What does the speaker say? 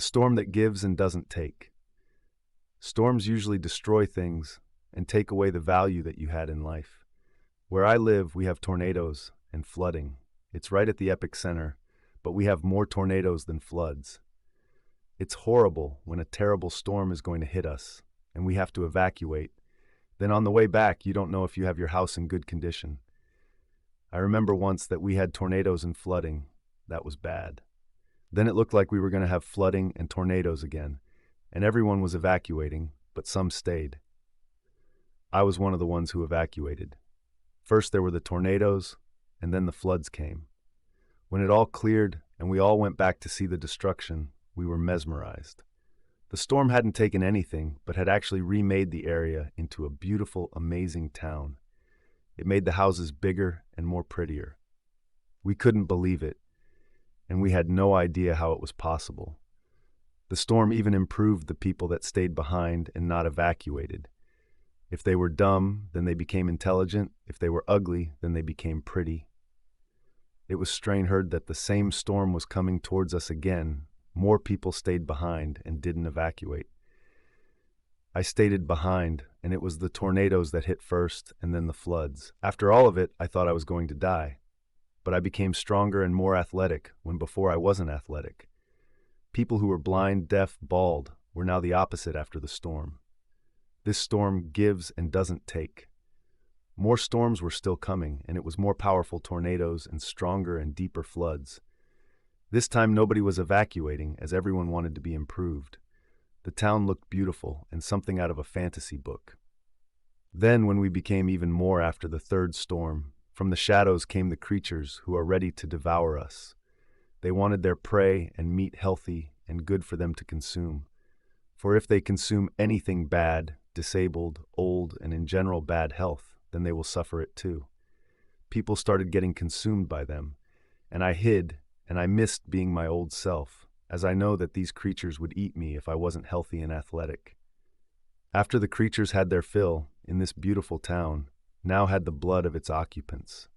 The storm that gives and doesn't take. Storms usually destroy things and take away the value that you had in life. Where I live, we have tornadoes and flooding. It's right at the epicenter, but we have more tornadoes than floods. It's horrible when a terrible storm is going to hit us and we have to evacuate. Then on the way back, you don't know if you have your house in good condition. I remember once that we had tornadoes and flooding. That was bad. Then it looked like we were going to have flooding and tornadoes again, and everyone was evacuating, but some stayed. I was one of the ones who evacuated. First there were the tornadoes, and then the floods came. When it all cleared and we all went back to see the destruction, we were mesmerized. The storm hadn't taken anything, but had actually remade the area into a beautiful, amazing town. It made the houses bigger and more prettier. We couldn't believe it, and we had no idea how it was possible. The storm even improved the people that stayed behind and not evacuated. If they were dumb, then they became intelligent. If they were ugly, then they became pretty. It was heard that the same storm was coming towards us again. More people stayed behind and didn't evacuate. I stayed behind, and it was the tornadoes that hit first and then the floods. After all of it, I thought I was going to die. But I became stronger and more athletic when before I wasn't athletic. People who were blind, deaf, bald were now the opposite after the storm. This storm gives and doesn't take. More storms were still coming, and it was more powerful tornadoes and stronger and deeper floods. This time nobody was evacuating as everyone wanted to be improved. The town looked beautiful and something out of a fantasy book. Then, when we became even more after the third storm, from the shadows came the creatures who are ready to devour us. They wanted their prey and meat healthy and good for them to consume. For if they consume anything bad, disabled, old, and in general bad health, then they will suffer it too. People started getting consumed by them, and I hid, and I missed being my old self, as I know that these creatures would eat me if I wasn't healthy and athletic. After the creatures had their fill, in this beautiful town, now had the blood of its occupants.